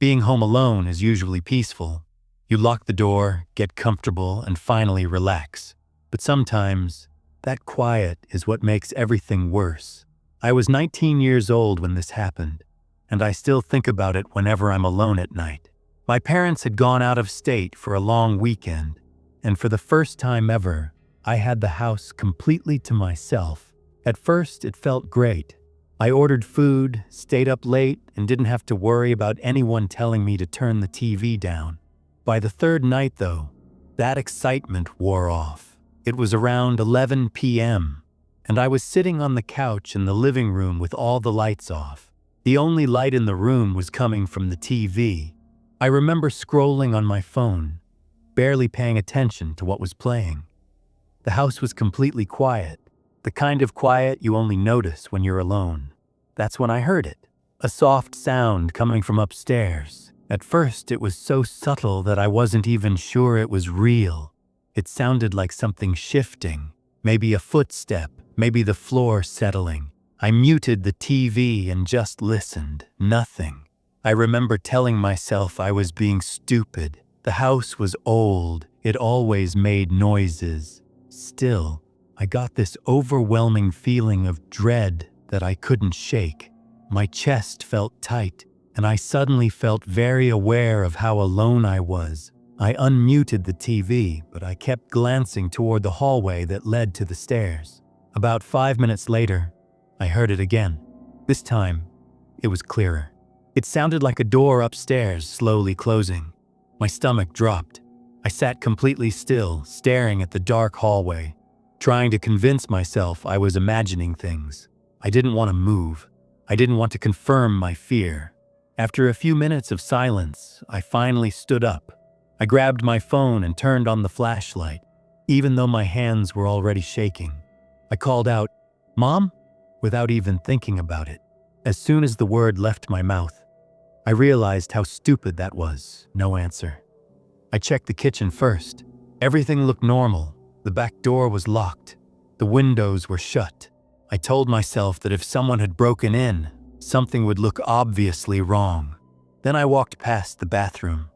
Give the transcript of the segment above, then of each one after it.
Being home alone is usually peaceful. You lock the door, get comfortable, and finally relax. But sometimes, that quiet is what makes everything worse. I was 19 years old when this happened, and I still think about it whenever I'm alone at night. My parents had gone out of state for a long weekend, and for the first time ever, I had the house completely to myself. At first, it felt great. I ordered food, stayed up late, and didn't have to worry about anyone telling me to turn the TV down. By the third night, though, that excitement wore off. It was around 11 p.m., and I was sitting on the couch in the living room with all the lights off. The only light in the room was coming from the TV. I remember scrolling on my phone, barely paying attention to what was playing. The house was completely quiet, the kind of quiet you only notice when you're alone. That's when I heard it, a soft sound coming from upstairs. At first, it was so subtle that I wasn't even sure it was real. It sounded like something shifting, maybe a footstep, maybe the floor settling. I muted the TV and just listened. Nothing. I remember telling myself I was being stupid. The house was old. It always made noises. Still, I got this overwhelming feeling of dread that I couldn't shake. My chest felt tight, and I suddenly felt very aware of how alone I was. I unmuted the TV, but I kept glancing toward the hallway that led to the stairs. About 5 minutes later, I heard it again. This time, it was clearer. It sounded like a door upstairs slowly closing. My stomach dropped. I sat completely still, staring at the dark hallway, trying to convince myself I was imagining things. I didn't want to move. I didn't want to confirm my fear. After a few minutes of silence, I finally stood up. I grabbed my phone and turned on the flashlight, even though my hands were already shaking. I called out, "Mom?" without even thinking about it. As soon as the word left my mouth, I realized how stupid that was. No answer. I checked the kitchen first. Everything looked normal. The back door was locked. The windows were shut. I told myself that if someone had broken in, something would look obviously wrong. Then I walked past the bathroom.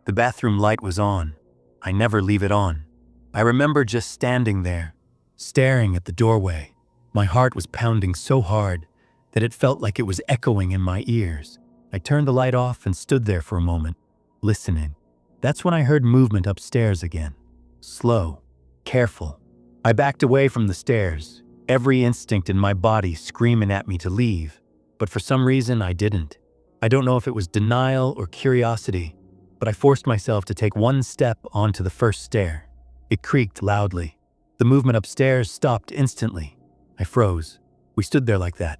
The bathroom light was on. I never leave it on. I remember just standing there, staring at the doorway. My heart was pounding so hard that it felt like it was echoing in my ears. I turned the light off and stood there for a moment, listening. That's when I heard movement upstairs again. Slow, careful. I backed away from the stairs, every instinct in my body screaming at me to leave. But for some reason, I didn't. I don't know if it was denial or curiosity, but I forced myself to take one step onto the first stair. It creaked loudly. The movement upstairs stopped instantly. I froze. We stood there like that.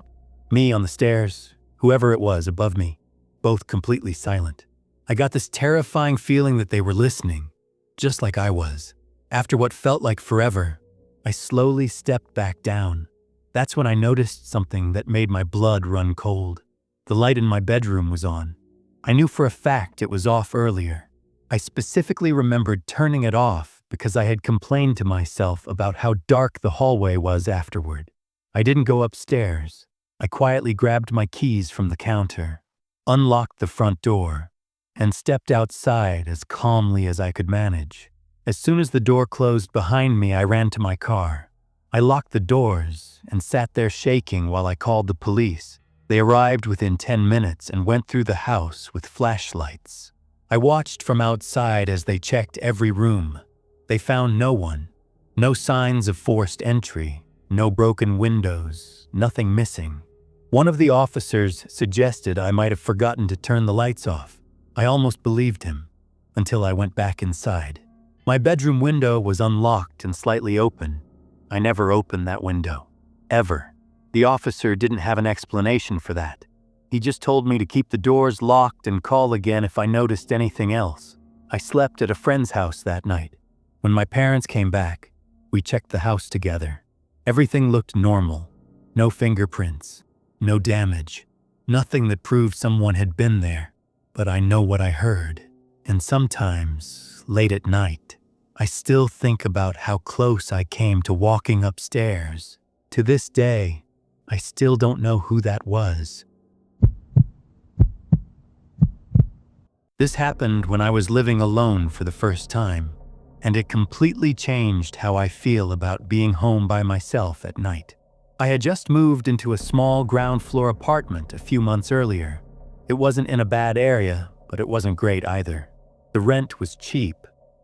Me on the stairs, whoever it was above me, both completely silent. I got this terrifying feeling that they were listening, just like I was. After what felt like forever, I slowly stepped back down. That's when I noticed something that made my blood run cold. The light in my bedroom was on. I knew for a fact it was off earlier. I specifically remembered turning it off because I had complained to myself about how dark the hallway was afterward. I didn't go upstairs. I quietly grabbed my keys from the counter, unlocked the front door, and stepped outside as calmly as I could manage. As soon as the door closed behind me, I ran to my car. I locked the doors and sat there shaking while I called the police. They arrived within 10 minutes and went through the house with flashlights. I watched from outside as they checked every room. They found no one. No signs of forced entry, no broken windows, nothing missing. One of the officers suggested I might have forgotten to turn the lights off. I almost believed him, until I went back inside. My bedroom window was unlocked and slightly open. I never opened that window. Ever. The officer didn't have an explanation for that. He just told me to keep the doors locked and call again if I noticed anything else. I slept at a friend's house that night. When my parents came back, we checked the house together. Everything looked normal. No fingerprints. No damage. Nothing that proved someone had been there. But I know what I heard. And sometimes, late at night, I still think about how close I came to walking upstairs. To this day, I still don't know who that was. This happened when I was living alone for the first time, and it completely changed how I feel about being home by myself at night. I had just moved into a small ground-floor apartment a few months earlier. It wasn't in a bad area, but it wasn't great either. The rent was cheap,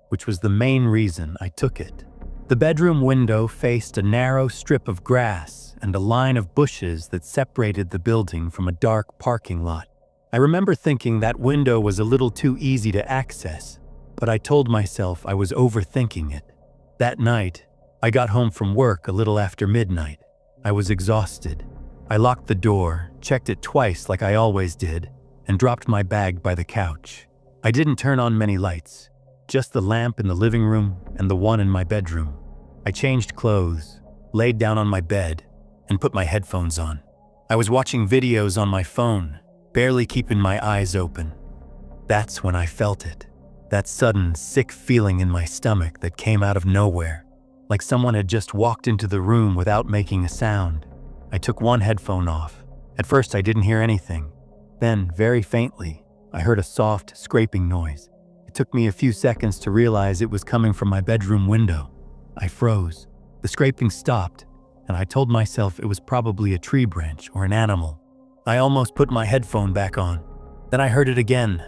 which was the main reason I took it. The bedroom window faced a narrow strip of grass and a line of bushes that separated the building from a dark parking lot. I remember thinking that window was a little too easy to access, but I told myself I was overthinking it. That night, I got home from work a little after midnight. I was exhausted. I locked the door, checked it twice like I always did, and dropped my bag by the couch. I didn't turn on many lights, just the lamp in the living room and the one in my bedroom. I changed clothes, laid down on my bed, and put my headphones on. I was watching videos on my phone, barely keeping my eyes open. That's when I felt it. That sudden, sick feeling in my stomach that came out of nowhere, like someone had just walked into the room without making a sound. I took one headphone off. At first, I didn't hear anything. Then, very faintly, I heard a soft, scraping noise. It took me a few seconds to realize it was coming from my bedroom window. I froze. The scraping stopped, and I told myself it was probably a tree branch or an animal. I almost put my headphone back on. Then I heard it again.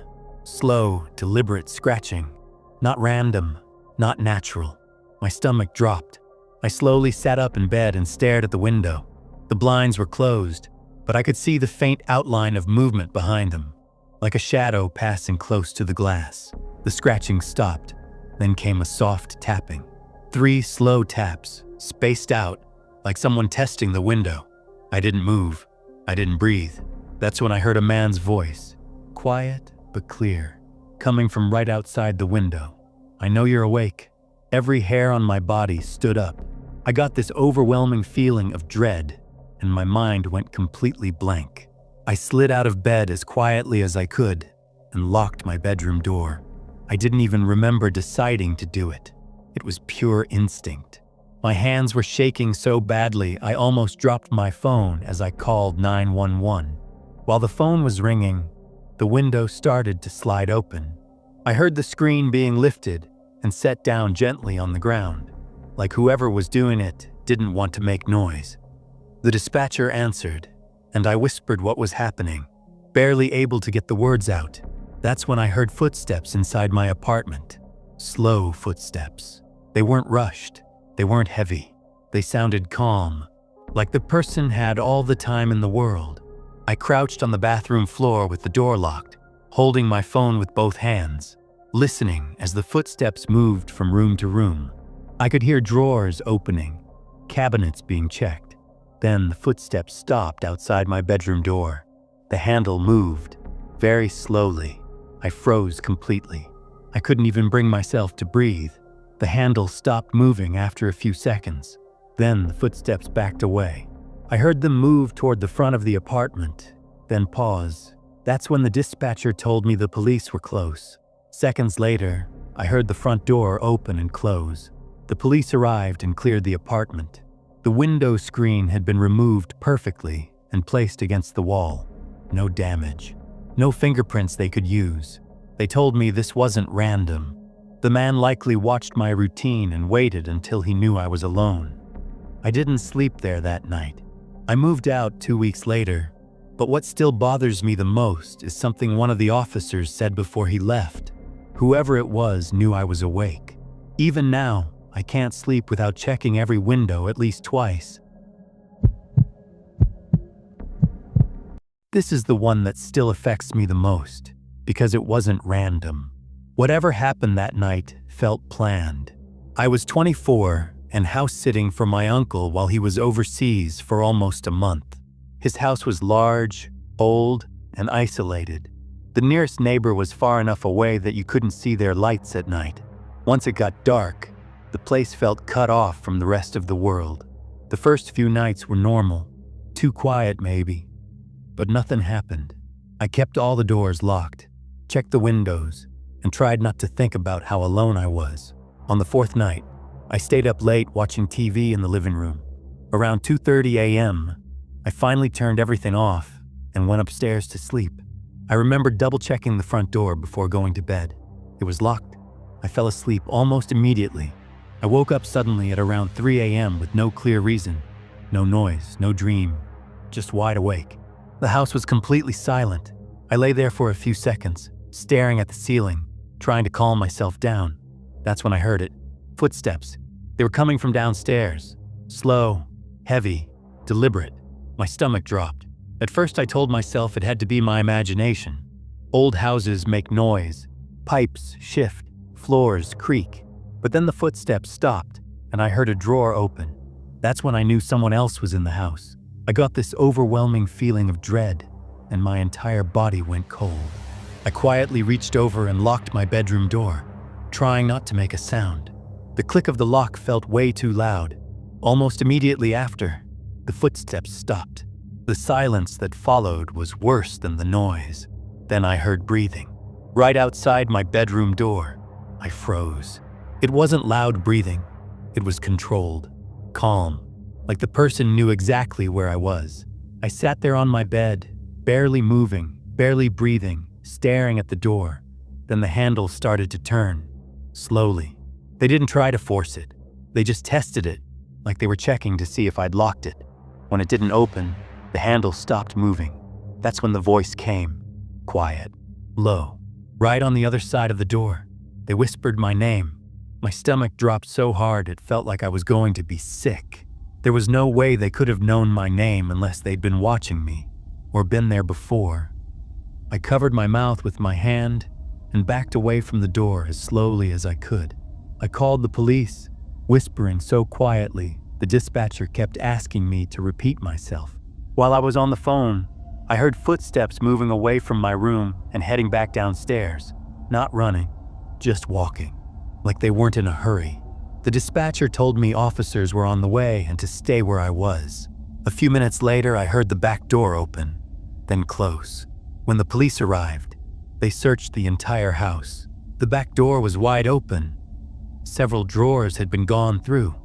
Slow, deliberate scratching. Not random, not natural. My stomach dropped. I slowly sat up in bed and stared at the window. The blinds were closed, but I could see the faint outline of movement behind them, like a shadow passing close to the glass. The scratching stopped. Then came a soft tapping. 3 slow taps, spaced out, like someone testing the window. I didn't move. I didn't breathe. That's when I heard a man's voice, quiet but clear, coming from right outside the window. "I know you're awake." Every hair on my body stood up. I got this overwhelming feeling of dread, and my mind went completely blank. I slid out of bed as quietly as I could and locked my bedroom door. I didn't even remember deciding to do it. It was pure instinct. My hands were shaking so badly I almost dropped my phone as I called 911. While the phone was ringing, the window started to slide open. I heard the screen being lifted and set down gently on the ground, like whoever was doing it didn't want to make noise. The dispatcher answered, and I whispered what was happening, barely able to get the words out. That's when I heard footsteps inside my apartment. Slow footsteps. They weren't rushed. They weren't heavy. They sounded calm, like the person had all the time in the world. I crouched on the bathroom floor with the door locked, holding my phone with both hands, listening as the footsteps moved from room to room. I could hear drawers opening, cabinets being checked. Then the footsteps stopped outside my bedroom door. The handle moved, very slowly. I froze completely. I couldn't even bring myself to breathe. The handle stopped moving after a few seconds. Then the footsteps backed away. I heard them move toward the front of the apartment, then pause. That's when the dispatcher told me the police were close. Seconds later, I heard the front door open and close. The police arrived and cleared the apartment. The window screen had been removed perfectly and placed against the wall. No damage. No fingerprints they could use. They told me this wasn't random. The man likely watched my routine and waited until he knew I was alone. I didn't sleep there that night. I moved out 2 weeks later, but what still bothers me the most is something one of the officers said before he left. Whoever it was knew I was awake. Even now, I can't sleep without checking every window at least twice. This is the one that still affects me the most, because it wasn't random. Whatever happened that night felt planned. I was 24 and house-sitting for my uncle while he was overseas for almost a month. His house was large, old, and isolated. The nearest neighbor was far enough away that you couldn't see their lights at night. Once it got dark, the place felt cut off from the rest of the world. The first few nights were normal, too quiet maybe, but nothing happened. I kept all the doors locked, checked the windows, and tried not to think about how alone I was. On the 4th night, I stayed up late watching TV in the living room. Around 2:30 a.m., I finally turned everything off and went upstairs to sleep. I remember double-checking the front door before going to bed. It was locked. I fell asleep almost immediately. I woke up suddenly at around 3 a.m. with no clear reason. No noise, no dream, just wide awake. The house was completely silent. I lay there for a few seconds, staring at the ceiling, trying to calm myself down. That's when I heard it. Footsteps. They were coming from downstairs. Slow, heavy, deliberate. My stomach dropped. At first I told myself it had to be my imagination. Old houses make noise. Pipes shift. Floors creak. But then the footsteps stopped, and I heard a drawer open. That's when I knew someone else was in the house. I got this overwhelming feeling of dread, and my entire body went cold. I quietly reached over and locked my bedroom door, trying not to make a sound. The click of the lock felt way too loud. Almost immediately after, the footsteps stopped. The silence that followed was worse than the noise. Then I heard breathing. Right outside my bedroom door, I froze. It wasn't loud breathing. It was controlled, calm, like the person knew exactly where I was. I sat there on my bed, barely moving, barely breathing, staring at the door. Then the handle started to turn, slowly. They didn't try to force it. They just tested it, like they were checking to see if I'd locked it. When it didn't open, the handle stopped moving. That's when the voice came, quiet, low, right on the other side of the door. They whispered my name. My stomach dropped so hard it felt like I was going to be sick. There was no way they could have known my name unless they'd been watching me, or been there before. I covered my mouth with my hand and backed away from the door as slowly as I could. I called the police, whispering so quietly the dispatcher kept asking me to repeat myself. While I was on the phone, I heard footsteps moving away from my room and heading back downstairs. Not running, just walking. Like they weren't in a hurry. The dispatcher told me officers were on the way and to stay where I was. A few minutes later, I heard the back door open, then close. When the police arrived, they searched the entire house. The back door was wide open. Several drawers had been gone through,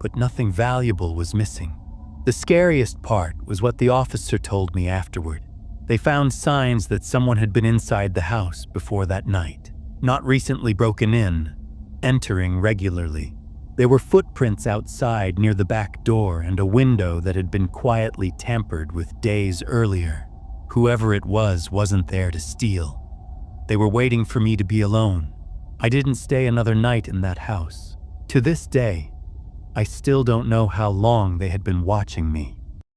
but nothing valuable was missing. The scariest part was what the officer told me afterward. They found signs that someone had been inside the house before that night. Not recently broken in, entering regularly. There were footprints outside near the back door and a window that had been quietly tampered with days earlier. Whoever it was wasn't there to steal. They were waiting for me to be alone. I didn't stay another night in that house. To this day, I still don't know how long they had been watching me.